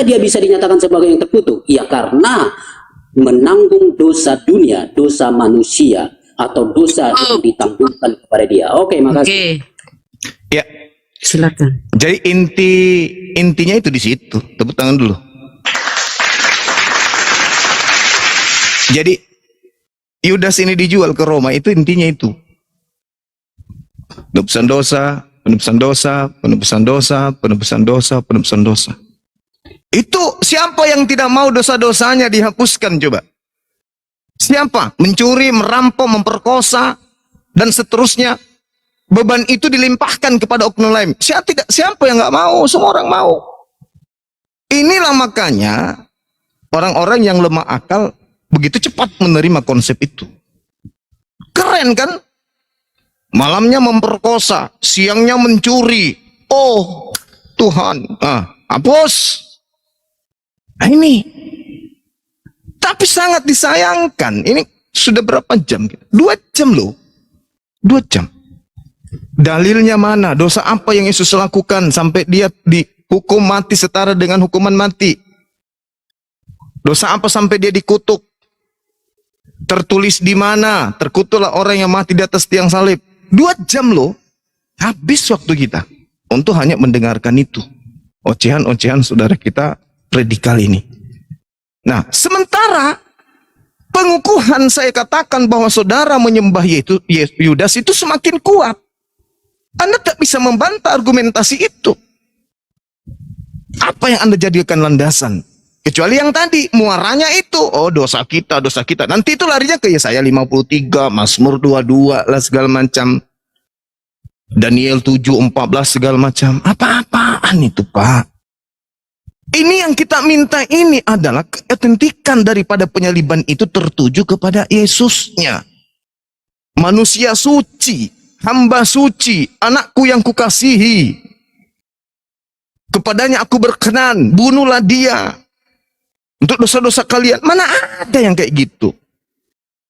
dia bisa dinyatakan sebagai yang terkutuk? Ya karena menanggung dosa dunia, dosa manusia, atau dosa yang ditanggungkan kepada dia. Oke, makasih. Ya, Silakan. jadi intinya itu di situ. Tepuk tangan dulu. Jadi Yudas ini dijual ke Roma, itu intinya itu. Penebusan dosa, penebusan dosa, penebusan dosa, penebusan dosa, penebusan dosa. Itu siapa yang tidak mau dosa-dosanya dihapuskan coba? Siapa? Mencuri, merampok, memperkosa, dan seterusnya. Beban itu dilimpahkan kepada oknum lain. Siapa yang nggak mau? Semua orang mau. Inilah makanya orang-orang yang lemah akal begitu cepat menerima konsep itu. Keren kan? Malamnya memperkosa, siangnya mencuri. Oh, Tuhan, hapus. Nah, ini. Tapi sangat disayangkan. Ini sudah berapa jam? 2 jam loh. 2 jam. Dalilnya mana? Dosa apa yang Yesus lakukan sampai dia dihukum mati setara dengan hukuman mati? Dosa apa sampai dia dikutuk? Tertulis di mana? Terkutuklah orang yang mati di atas tiang salib. 2 jam loh. Habis waktu kita untuk hanya mendengarkan itu. Ocehan-ocehan saudara kita radikal ini. Nah, sementara pengukuhan saya katakan bahwa saudara menyembah Yudas itu semakin kuat. Anda tak bisa membantah argumentasi itu. Apa yang Anda jadikan landasan? Kecuali yang tadi, muaranya itu, oh dosa kita. Nanti itu larinya ke Yesaya 53, Mazmur 22 lah segala macam. Daniel 7:14 segala macam. Apa-apaan itu, Pak? Ini yang kita minta ini adalah keautentikan daripada penyaliban itu tertuju kepada Yesusnya. Manusia suci, hamba suci, anakku yang kukasihi. Kepadanya aku berkenan, bunuhlah dia. Untuk dosa-dosa kalian, mana ada yang kayak gitu?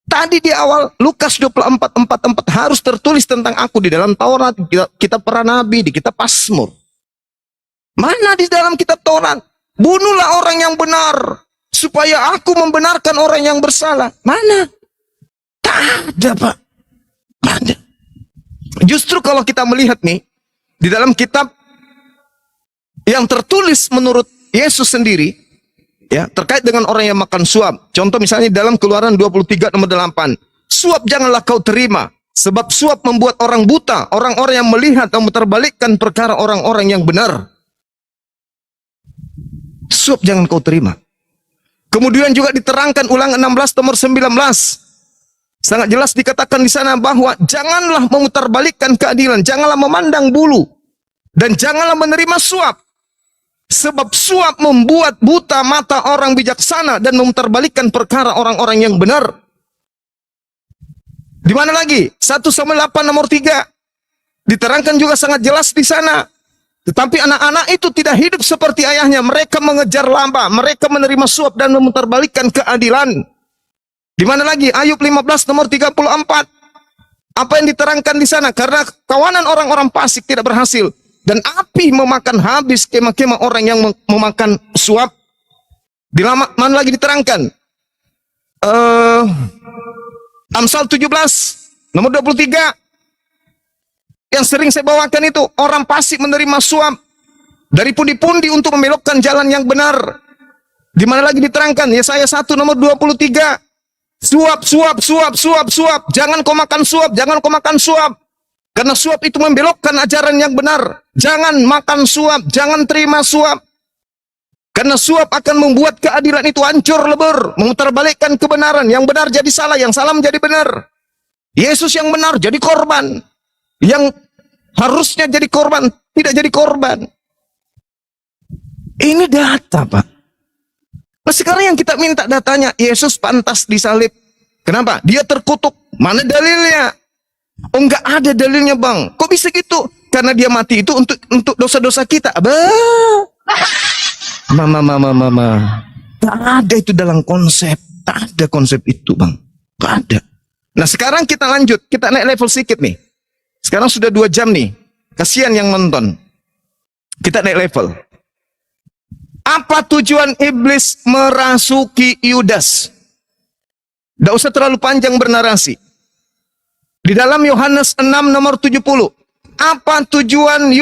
Tadi di awal, Lukas 24:44 harus tertulis tentang aku di dalam Taurat, kitab para nabi, di kitab Mazmur. Mana di dalam kitab Taurat? Bunuhlah orang yang benar, supaya aku membenarkan orang yang bersalah. Mana? Tak ada, Pak. Tak ada. Justru kalau kita melihat nih, di dalam kitab yang tertulis menurut Yesus sendiri, ya, terkait dengan orang yang makan suap. Contoh misalnya dalam Keluaran 23 nomor 8. Suap janganlah kau terima, sebab suap membuat orang buta, orang-orang yang melihat dan memutarbalikkan perkara orang-orang yang benar. Suap jangan kau terima. Kemudian juga diterangkan Ulangan 16 nomor 19. Sangat jelas dikatakan di sana bahwa janganlah memutarbalikkan keadilan, janganlah memandang bulu, dan janganlah menerima suap. Sebab suap membuat buta mata orang bijaksana dan memutarbalikkan perkara orang-orang yang benar. Di mana lagi? 1 Samuel 8 nomor 3. Diterangkan juga sangat jelas di sana. Tetapi anak-anak itu tidak hidup seperti ayahnya. Mereka mengejar laba, mereka menerima suap dan memutarbalikkan keadilan. Di mana lagi? Ayub 15 nomor 34. Apa yang diterangkan di sana? Karena kawanan orang-orang fasik tidak berhasil. Dan api memakan habis kemah-kemah orang yang memakan suap. Di mana lagi diterangkan? Amsal 17 nomor 23. Yang sering saya bawakan itu, orang fasik menerima suap dari pundi-pundi untuk membelokkan jalan yang benar. Di mana lagi diterangkan? Yesaya 1 nomor 23. Suap. Jangan kau makan suap, jangan kau makan suap. Karena suap itu membelokkan ajaran yang benar. Jangan makan suap, jangan terima suap. Karena suap akan membuat keadilan itu hancur lebur, memutarbalikkan kebenaran. Yang benar jadi salah, yang salah menjadi benar. Yesus yang benar jadi korban. Yang harusnya jadi korban, tidak jadi korban. Ini data, Pak. Nah, sekarang yang kita minta datanya, Yesus pantas disalib. Kenapa? Dia terkutuk. Mana dalilnya? Oh, enggak ada dalilnya, Bang. Kok bisa gitu? Karena dia mati itu untuk dosa-dosa kita. Mama. Tak ada itu dalam konsep. Tak ada konsep itu, Bang. Tak ada. Nah, sekarang kita lanjut. Kita naik level sedikit nih. Sekarang sudah 2 jam nih. Kasihan yang nonton. Kita naik level. Apa tujuan iblis merasuki Yudas? Tidak usah terlalu panjang bernarasi. Di dalam Yohanes 6 nomor 70. Apa tujuan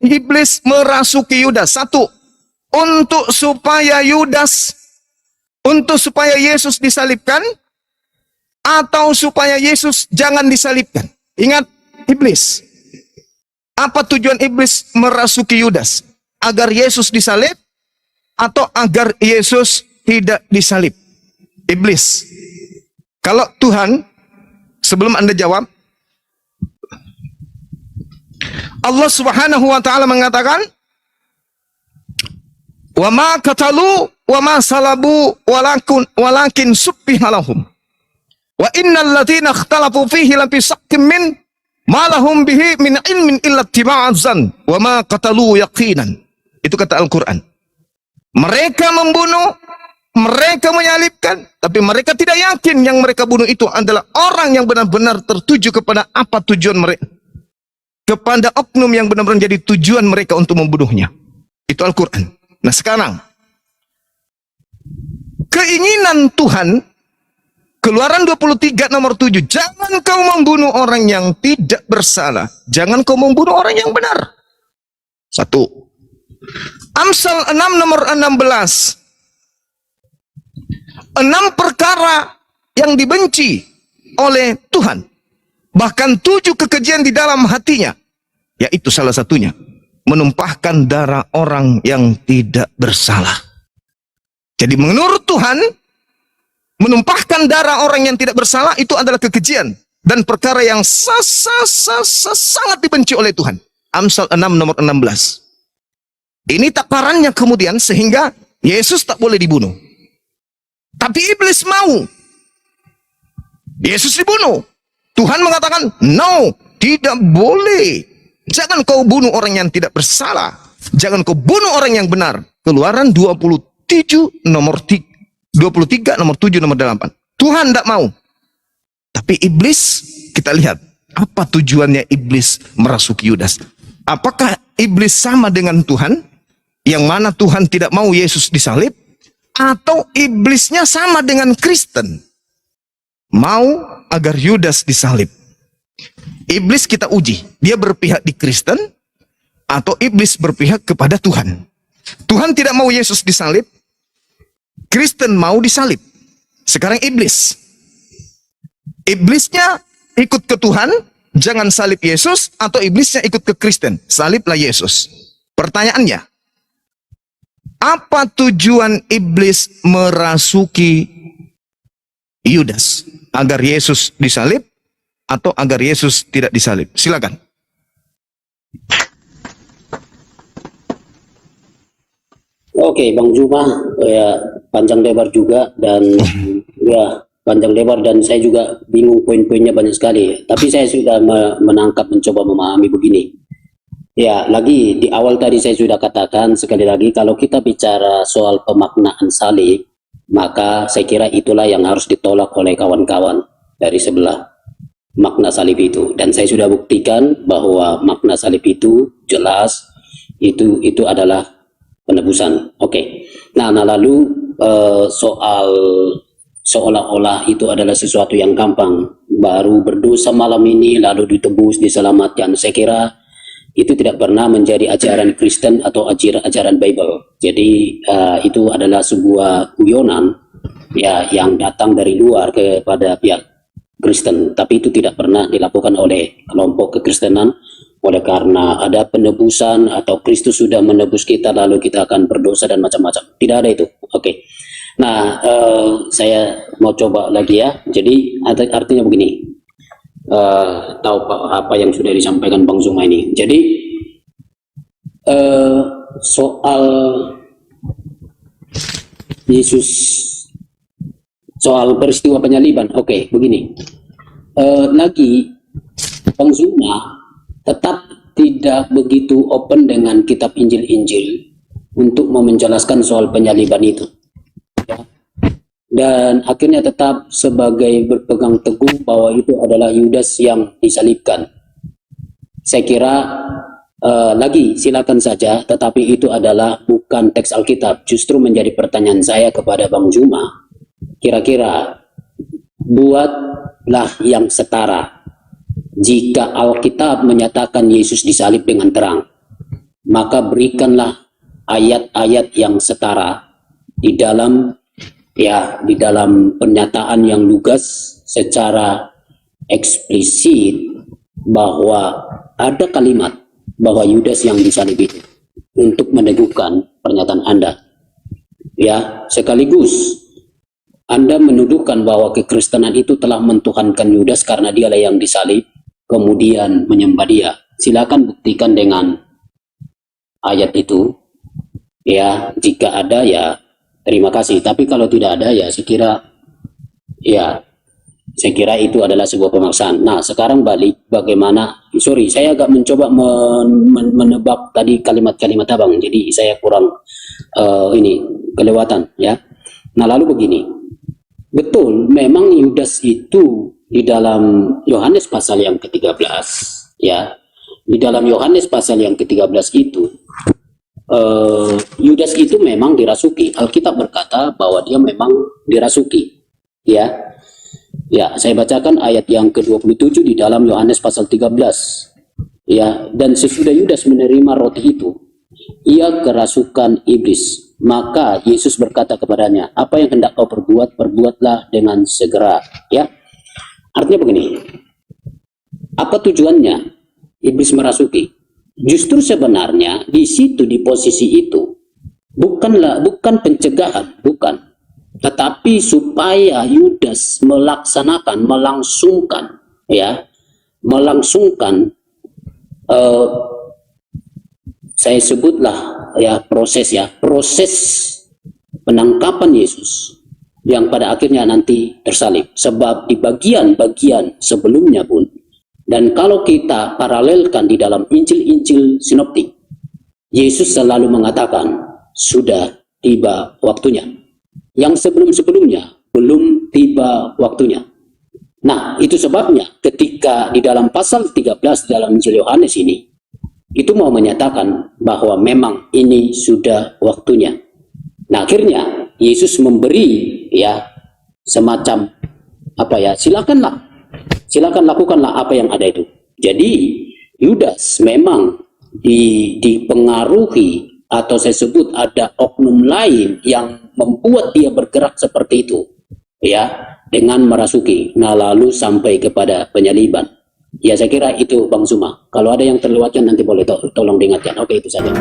iblis merasuki Yudas? Satu, untuk supaya Yesus disalibkan, atau supaya Yesus jangan disalibkan. Ingat, iblis. Apa tujuan iblis merasuki Yudas? Agar Yesus disalib, atau agar Yesus tidak disalib? Iblis. Kalau Tuhan, sebelum Anda jawab, Allah Subhanahu wa taala mengatakan, "Wa ma qatalu wa ma salabu walakin subbiha lahum. Wa innal ladzina ikhtalafu fihi la fi shakkin min ma lahum bihi min ilmin illa ittiba'adzan wa ma qatalu yaqinan." Itu kata Al-Qur'an. Mereka membunuh, mereka menyalibkan, tapi mereka tidak yakin yang mereka bunuh itu adalah orang yang benar-benar tertuju kepada apa tujuan mereka. Kepada oknum yang benar-benar jadi tujuan mereka untuk membunuhnya. Itu Al-Quran. Nah sekarang, keinginan Tuhan, Keluaran 23 nomor 7, jangan kau membunuh orang yang tidak bersalah. Jangan kau membunuh orang yang benar. Satu. Amsal 6 nomor 16. 6 perkara yang dibenci oleh Tuhan. Bahkan 7 kekejian di dalam hatinya. Yaitu salah satunya, menumpahkan darah orang yang tidak bersalah. Jadi menurut Tuhan, menumpahkan darah orang yang tidak bersalah itu adalah kekejian. Dan perkara yang sangat dibenci oleh Tuhan. Amsal 6 nomor 16. Ini takarannya kemudian sehingga Yesus tak boleh dibunuh. Tapi iblis mau Yesus dibunuh. Tuhan mengatakan, no, tidak boleh. Jangan kau bunuh orang yang tidak bersalah. Jangan kau bunuh orang yang benar. Keluaran 23 nomor 7 nomor 8. Tuhan tidak mau. Tapi iblis, kita lihat apa tujuannya iblis merasuki Yudas. Apakah iblis sama dengan Tuhan? Yang mana Tuhan tidak mau Yesus disalib? Atau iblisnya sama dengan Kristen? Mau agar Yudas disalib. Iblis kita uji. Dia berpihak di Kristen atau iblis berpihak kepada Tuhan. Tuhan tidak mau Yesus disalib. Kristen mau disalib. Sekarang iblis. Iblisnya ikut ke Tuhan, jangan salib Yesus, atau iblisnya ikut ke Kristen, saliblah Yesus. Pertanyaannya, apa tujuan iblis merasuki Yudas? Agar Yesus disalib atau agar Yesus tidak disalib? Silakan. Oke, Bang Zuma, ya panjang lebar juga dan ya panjang lebar dan saya juga bingung poin-poinnya banyak sekali. Tapi saya sudah menangkap, mencoba memahami begini. Ya, lagi di awal tadi saya sudah katakan sekali lagi kalau kita bicara soal pemaknaan salib, maka saya kira itulah yang harus ditolak oleh kawan-kawan dari sebelah makna salib itu. Dan saya sudah buktikan bahwa makna salib itu jelas itu adalah penebusan. Oke. Nah, lalu soal seolah-olah itu adalah sesuatu yang gampang, baru berdosa malam ini lalu ditebus, diselamatkan. Saya kira itu tidak pernah menjadi ajaran Kristen atau ajaran Bible. Jadi itu adalah sebuah guyonan ya yang datang dari luar kepada pihak Kristen, tapi itu tidak pernah dilakukan oleh kelompok kekristenan. Oleh karena ada penebusan atau Kristus sudah menebus kita lalu kita akan berdosa dan macam-macam. Tidak ada itu. Oke. Nah, saya mau coba lagi ya. Jadi artinya begini. Tahu apa yang sudah disampaikan Bang Zuma ini. Jadi soal Yesus, soal peristiwa penyaliban. Oke, begini. Lagi Bang Zuma tetap tidak begitu open dengan kitab Injil-Injil untuk menjelaskan soal penyaliban itu. Dan akhirnya tetap sebagai berpegang teguh bahwa itu adalah Yudas yang disalibkan. Saya kira lagi silakan saja, tetapi itu adalah bukan teks Alkitab. Justru menjadi pertanyaan saya kepada Bang Juma, kira-kira buatlah yang setara. Jika Alkitab menyatakan Yesus disalib dengan terang, maka berikanlah ayat-ayat yang setara di dalam pernyataan yang lugas secara eksplisit bahwa ada kalimat bahwa Yudas yang disalib itu, untuk meneguhkan pernyataan Anda. Ya, sekaligus Anda menuduhkan bahwa kekristenan itu telah mentuhankan Yudas karena dialah yang disalib, kemudian menyembah dia. Silakan buktikan dengan ayat itu. Ya, jika ada ya terima kasih. Tapi kalau tidak ada ya saya kira itu adalah sebuah pemaksaan. Nah, sekarang balik bagaimana, sorry, saya agak mencoba menebak tadi kalimat-kalimat Abang, jadi saya kurang kelewatan ya. Nah, lalu begini, betul, memang Yudas itu di dalam Yohanes pasal yang ke-13, ya, di dalam Yohanes pasal yang ke-13 itu, Yudas itu memang dirasuki. Alkitab berkata bahwa dia memang dirasuki, ya. Ya, saya bacakan ayat yang ke-27 di dalam Yohanes pasal 13. Ya, dan sesudah Yudas menerima roti itu, ia kerasukan iblis. Maka Yesus berkata kepadanya, apa yang hendak kau perbuat, perbuatlah dengan segera. Ya, artinya begini, apa tujuannya iblis merasuki? Justru sebenarnya di situ, di posisi itu, bukan pencegahan, bukan. Tetapi supaya Yudas melaksanakan, melangsungkan, saya sebutlah proses penangkapan Yesus yang pada akhirnya nanti tersalib. Sebab di bagian-bagian sebelumnya pun, dan kalau kita paralelkan di dalam Injil-Injil sinoptik, Yesus selalu mengatakan sudah tiba waktunya. Yang sebelum-sebelumnya belum tiba waktunya. Nah, itu sebabnya ketika di dalam pasal 13 dalam Injil Yohanes ini, itu mau menyatakan bahwa memang ini sudah waktunya. Nah, akhirnya Yesus memberi semacam silakan lakukanlah apa yang ada itu. Jadi Yudas memang dipengaruhi, atau saya sebut ada oknum lain yang membuat dia bergerak seperti itu, ya, dengan merasuki. Nah, lalu sampai kepada penyaliban. Ya, saya kira itu Bang Zuma. Kalau ada yang terlewatkan nanti boleh tolong diingatkan. Oke, itu saja.